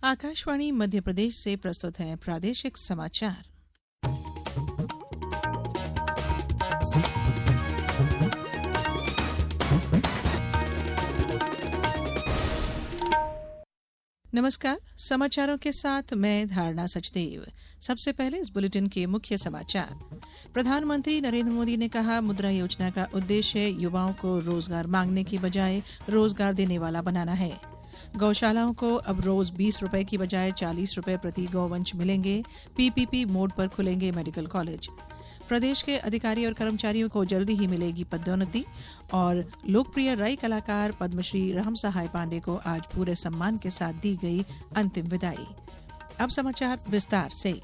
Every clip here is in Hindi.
आकाशवाणी मध्य प्रदेश से प्रस्तुत है प्रादेशिक समाचार। नमस्कार, समाचारों के साथ मैं धारणा सचदेव। सबसे पहले इस बुलेटिन के मुख्य समाचार। प्रधानमंत्री नरेंद्र मोदी ने कहा, मुद्रा योजना का उद्देश्य युवाओं को रोजगार मांगने की बजाय रोजगार देने वाला बनाना है। गौशालाओं को अब रोज 20 रुपए की बजाय 40 रुपए प्रति गौवंश मिलेंगे। पीपीपी मोड पर खुलेंगे मेडिकल कॉलेज। प्रदेश के अधिकारी और कर्मचारियों को जल्दी ही मिलेगी पदोन्नति। और लोकप्रिय राई कलाकार पद्मश्री राम सहाय पांडे को आज पूरे सम्मान के साथ दी गई अंतिम विदाई। अब समाचार विस्तार से।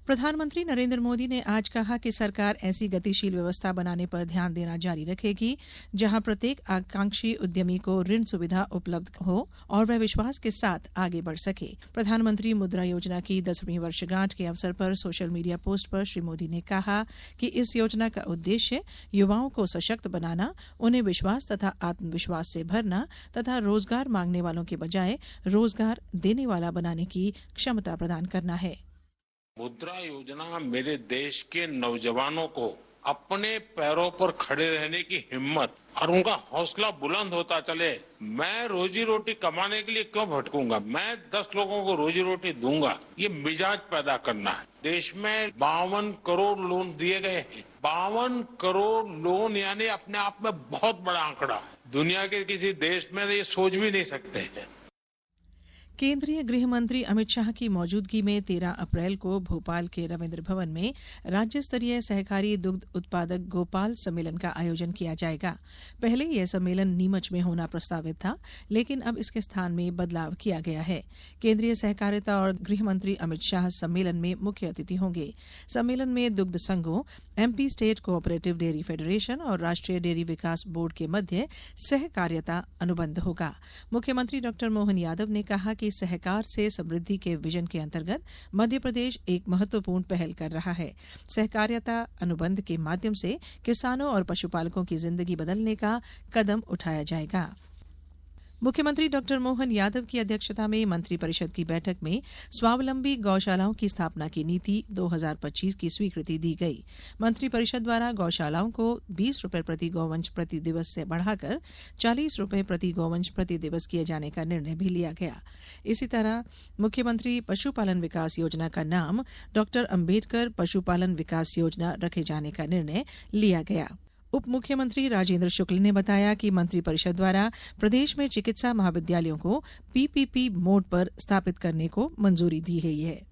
प्रधानमंत्री नरेंद्र मोदी ने आज कहा कि सरकार ऐसी गतिशील व्यवस्था बनाने पर ध्यान देना जारी रखेगी जहां प्रत्येक आकांक्षी उद्यमी को ऋण सुविधा उपलब्ध हो और वह विश्वास के साथ आगे बढ़ सके। प्रधानमंत्री मुद्रा योजना की 10वीं वर्षगांठ के अवसर पर सोशल मीडिया पोस्ट पर श्री मोदी ने कहा कि इस योजना का उद्देश्य युवाओं को सशक्त बनाना, उन्हें विश्वास तथा आत्मविश्वास से भरना तथा रोजगार मांगने वालों के बजाय रोजगार देने वाला बनाने की क्षमता प्रदान करना है। मुद्रा योजना मेरे देश के नौजवानों को अपने पैरों पर खड़े रहने की हिम्मत और उनका हौसला बुलंद होता चले। मैं रोजी रोटी कमाने के लिए क्यों भटकूंगा, मैं 10 लोगों को रोजी रोटी दूंगा, ये मिजाज पैदा करना है। देश में 52 करोड़ लोन दिए गए हैं। 52 करोड़ लोन यानी अपने आप में बहुत बड़ा आंकड़ा है। दुनिया के किसी देश में ये सोच भी नहीं सकते हैं। केंद्रीय गृह मंत्री अमित शाह की मौजूदगी में 13 अप्रैल को भोपाल के रविंद्र भवन में राज्य स्तरीय सहकारी दुग्ध उत्पादक गोपाल सम्मेलन का आयोजन किया जाएगा। पहले यह सम्मेलन नीमच में होना प्रस्तावित था, लेकिन अब इसके स्थान में बदलाव किया गया है। केंद्रीय सहकारिता और गृह मंत्री अमित शाह सम्मेलन में मुख्य अतिथि होंगे। सम्मेलन में दुग्ध संघों, MP state cooperative dairy federation और राष्ट्रीय डेयरी विकास बोर्ड के मध्य सहकार्यता अनुबंध होगा। मुख्यमंत्री डॉ मोहन यादव ने कहा कि सहकार से समृद्धि के विजन के अंतर्गत मध्य प्रदेश एक महत्वपूर्ण पहल कर रहा है। सहकार्यता अनुबंध के माध्यम से किसानों और पशुपालकों की जिंदगी बदलने का कदम उठाया जाएगा। मुख्यमंत्री डॉ मोहन यादव की अध्यक्षता में मंत्रिपरिषद की बैठक में स्वावलंबी गौशालाओं की स्थापना की नीति 2025 की स्वीकृति दी गई। मंत्रिपरिषद द्वारा गौशालाओं को 20 रुपए प्रति गौवंश प्रति दिवस से बढ़ाकर 40 रुपए प्रति गौवंश प्रति दिवस किए जाने का निर्णय भी लिया गया। इसी तरह मुख्यमंत्री पशुपालन विकास योजना का नाम डॉ अंबेडकर पशुपालन विकास योजना रखे जाने का निर्णय लिया गया। उप मुख्यमंत्री राजेंद्र शुक्ल ने बताया कि मंत्रिपरिषद द्वारा प्रदेश में चिकित्सा महाविद्यालयों को पीपीपी मोड पर स्थापित करने को मंजूरी दी गई है।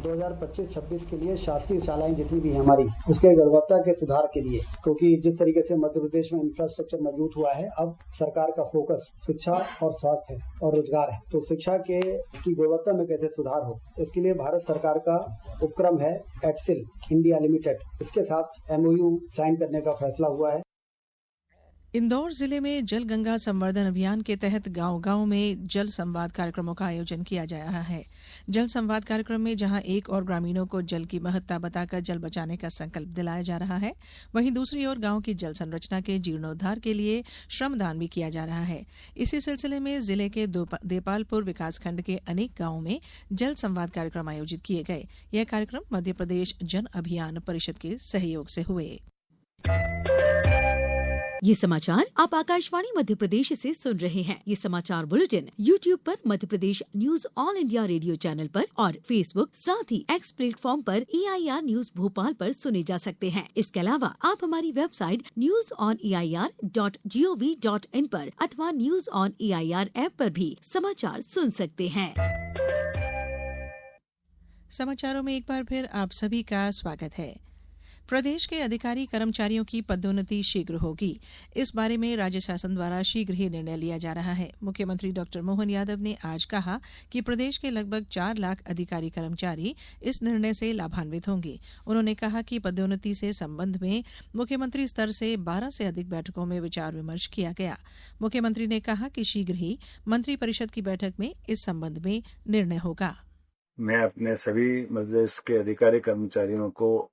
2025-26 के लिए शासकीय शालाएं जितनी भी हैं हमारी, उसके गुणवत्ता के सुधार के लिए, क्योंकि जिस तरीके से मध्य प्रदेश में इंफ्रास्ट्रक्चर मजबूत हुआ है, अब सरकार का फोकस शिक्षा और स्वास्थ्य और रोजगार है। तो शिक्षा की गुणवत्ता में कैसे सुधार हो, इसके लिए भारत सरकार का उपक्रम है एक्सिल इंडिया लिमिटेड, इसके साथ एमओयू साइन करने का फैसला हुआ है। इंदौर जिले में जल गंगा संवर्धन अभियान के तहत गांव-गांव में जल संवाद कार्यक्रमों का आयोजन किया जा रहा है। जल संवाद कार्यक्रम में जहां एक और ग्रामीणों को जल की महत्ता बताकर जल बचाने का संकल्प दिलाया जा रहा है, वहीं दूसरी ओर गांव की जल संरचना के जीर्णोद्धार के लिए श्रमदान भी किया जा रहा है। इसी सिलसिले में जिले के देपालपुर विकासखंड के अनेक गांवों में जल संवाद कार्यक्रम आयोजित किए गए। यह कार्यक्रम मध्य प्रदेश जन अभियान परिषद के सहयोग से हुए। ये समाचार आप आकाशवाणी मध्य प्रदेश से सुन रहे हैं। ये समाचार बुलेटिन YouTube पर Madhya Pradesh news All India Radio channel पर और Facebook साथ ही X प्लेटफॉर्म पर AIR न्यूज भोपाल पर सुने जा सकते हैं। इसके अलावा आप हमारी वेबसाइट newsoneir.gov.in पर अथवा न्यूज ऑन AIR ऐप पर भी समाचार सुन सकते हैं। समाचारों में एक बार फिर आप सभी का स्वागत है। प्रदेश के अधिकारी कर्मचारियों की पदोन्नति शीघ्र होगी। इस बारे में राज्य शासन द्वारा शीघ्र ही निर्णय लिया जा रहा है। मुख्यमंत्री डॉ मोहन यादव ने आज कहा कि प्रदेश के लगभग 4 लाख अधिकारी कर्मचारी इस निर्णय से लाभान्वित होंगे। उन्होंने कहा कि पदोन्नति से संबंध में मुख्यमंत्री स्तर से 12 से अधिक बैठकों में विचार विमर्श किया गया। मुख्यमंत्री ने कहा कि शीघ्र ही मंत्रिपरिषद की बैठक में इस संबंध में निर्णय होगा। मैं अपने सभी मजलिस के अधिकारी कर्मचारियों को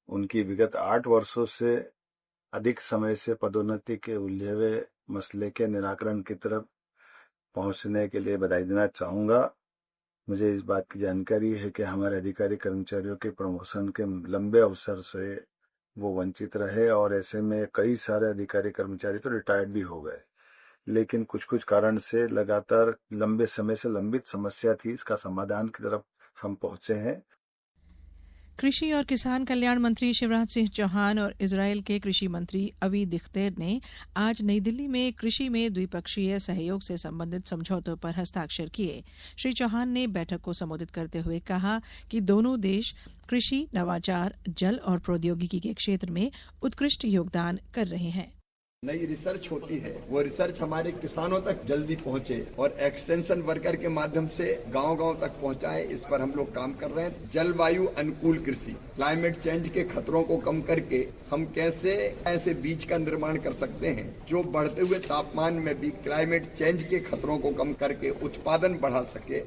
उनकी विगत 8 वर्षों से अधिक समय से पदोन्नति के उलझे मसले के निराकरण की तरफ पहुंचने के लिए बधाई देना चाहूंगा मुझे इस बात की जानकारी है कि हमारे अधिकारी कर्मचारियों के प्रमोशन के लंबे अवसर से वो वंचित रहे और ऐसे में कई सारे अधिकारी कर्मचारी तो रिटायर्ड भी हो गए, लेकिन कुछ कुछ कारण से लगातार लंबे समय से लंबित समस्या थी, इसका समाधान की तरफ हम पहुंचे हैं। कृषि और किसान कल्याण मंत्री शिवराज सिंह चौहान और इजरायल के कृषि मंत्री अवी दिख्तेर ने आज नई दिल्ली में कृषि में द्विपक्षीय सहयोग से संबंधित समझौतों पर हस्ताक्षर किए। श्री चौहान ने बैठक को संबोधित करते हुए कहा कि दोनों देश कृषि, नवाचार, जल और प्रौद्योगिकी के क्षेत्र में उत्कृष्ट योगदान कर रहे हैं। नई रिसर्च होती है, वो रिसर्च हमारे किसानों तक जल्दी पहुंचे और एक्सटेंशन वर्कर के माध्यम से गांव-गांव तक पहुंचाए, इस पर हम लोग काम कर रहे हैं। जलवायु अनुकूल कृषि, क्लाइमेट चेंज के खतरों को कम करके हम कैसे ऐसे बीज का निर्माण कर सकते हैं जो बढ़ते हुए तापमान में भी क्लाइमेट चेंज के खतरों को कम करके उत्पादन बढ़ा सके।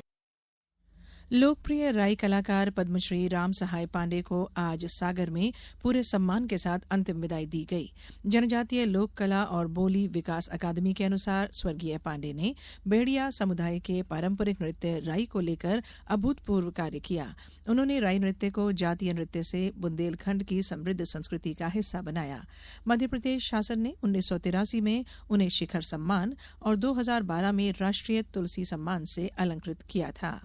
लोकप्रिय राई कलाकार पद्मश्री राम सहाय पांडे को आज सागर में पूरे सम्मान के साथ अंतिम विदाई दी गई। जनजातीय लोक कला और बोली विकास अकादमी के अनुसार स्वर्गीय पांडे ने बेड़िया समुदाय के पारंपरिक नृत्य राई को लेकर अभूतपूर्व कार्य किया। उन्होंने राई नृत्य को जातीय नृत्य से बुंदेलखंड की समृद्ध संस्कृति का हिस्सा बनाया। मध्यप्रदेश शासन ने 1983 में उन्हें शिखर सम्मान और 2012 में राष्ट्रीय तुलसी सम्मान से अलंकृत किया था।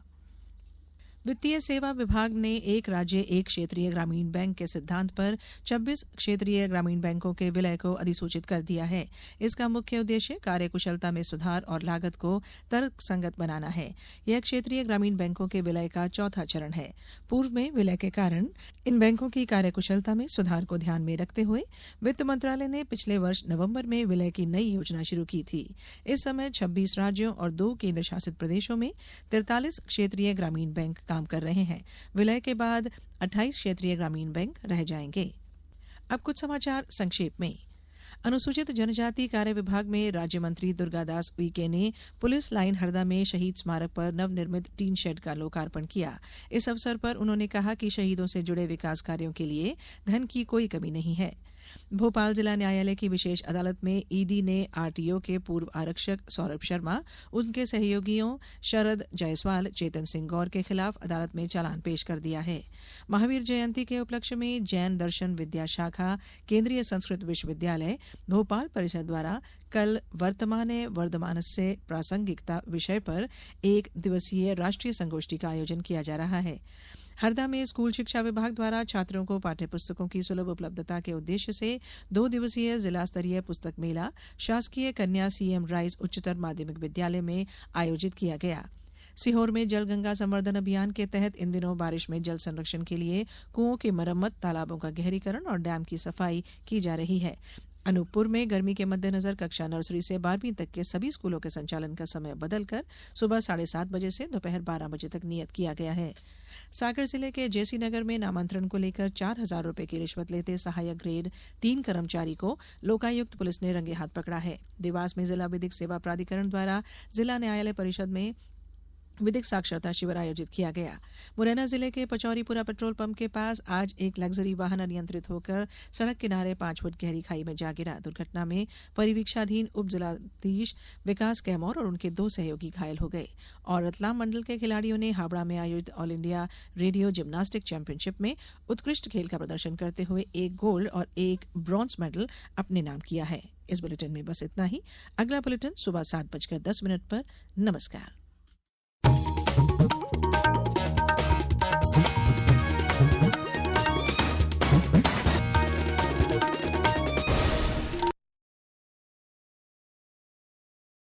वित्तीय सेवा विभाग ने एक राज्य एक क्षेत्रीय ग्रामीण बैंक के सिद्धांत पर 26 क्षेत्रीय ग्रामीण बैंकों के विलय को अधिसूचित कर दिया है। इसका मुख्य उद्देश्य कार्यकुशलता में सुधार और लागत को तर्कसंगत बनाना है। यह क्षेत्रीय ग्रामीण बैंकों के विलय का चौथा चरण है। पूर्व में विलय के कारण इन बैंकों की कार्यकुशलता में सुधार को ध्यान में रखते हुए वित्त मंत्रालय ने पिछले वर्ष नवंबर में विलय की नई योजना शुरू की थी। इस समय 26 राज्यों और 2 केंद्र शासित प्रदेशों में 43 क्षेत्रीय ग्रामीण बैंक काम कर रहे हैं। विलय के बाद 28 क्षेत्रीय ग्रामीण बैंक रह जाएंगे। अब कुछ समाचार संक्षेप में। अनुसूचित जनजाति कार्य विभाग में राज्य मंत्री दुर्गादास उइके ने पुलिस लाइन हरदा में शहीद स्मारक पर नवनिर्मित टीन शेड का लोकार्पण किया। इस अवसर पर उन्होंने कहा कि शहीदों से जुड़े विकास कार्यों के लिए धन की कोई कमी नहीं है। भोपाल जिला न्यायालय की विशेष अदालत में ईडी ने आरटीओ के पूर्व आरक्षक सौरभ शर्मा, उनके सहयोगियों शरद जायसवाल, चेतन सिंह गौर के खिलाफ अदालत में चालान पेश कर दिया है। महावीर जयंती के उपलक्ष्य में जैन दर्शन विद्या शाखा केंद्रीय संस्कृत विश्वविद्यालय भोपाल परिषद द्वारा कल वर्तमाने वर्धमानस्य प्रासंगिकता विषय पर 1 दिवसीय राष्ट्रीय संगोष्ठी का आयोजन किया जा रहा है। हरदा में स्कूल शिक्षा विभाग द्वारा छात्रों को पाठ्य पुस्तकों की सुलभ उपलब्धता के उद्देश्य से 2 दिवसीय जिला स्तरीय पुस्तक मेला शासकीय कन्या सीएम राइज उच्चतर माध्यमिक विद्यालय में आयोजित किया गया। सीहोर में जल गंगा संवर्धन अभियान के तहत इन दिनों बारिश में जल संरक्षण के लिए कुओं की मरम्मत, तालाबों का गहरीकरण और डैम की सफाई की जा रही है। अनूपपुर में गर्मी के मद्देनजर कक्षा नर्सरी से 12वीं तक के सभी स्कूलों के संचालन का समय बदलकर सुबह 7:30 बजे से दोपहर 12 बजे तक नियत किया गया है। सागर जिले के जेसी नगर में नामांतरण को लेकर 4,000 रुपए की रिश्वत लेते सहायक ग्रेड 3 कर्मचारी को लोकायुक्त पुलिस ने रंगे हाथ पकड़ा है। देवास में जिला विधिक सेवा प्राधिकरण द्वारा जिला न्यायालय परिषद में विधिक साक्षरता शिविर आयोजित किया गया। मुरैना जिले के पचौरीपुरा पेट्रोल पंप के पास आज एक लग्जरी वाहन अनियंत्रित होकर सड़क किनारे 5 फुट गहरी खाई में जा गिरा। दुर्घटना में परिवीक्षाधीन उप जिलाधीश विकास कैमोर और उनके 2 सहयोगी घायल हो गए। और रतलाम मंडल के खिलाड़ियों ने हावड़ा में आयोजित all India radio gymnastic championship में उत्कृष्ट खेल का प्रदर्शन करते हुए 1 गोल्ड और 1 ब्रॉन्ज मेडल अपने नाम किया है। इस बुलेटिन में बस इतना ही। अगला बुलेटिन सुबह 7:10 पर। नमस्कार।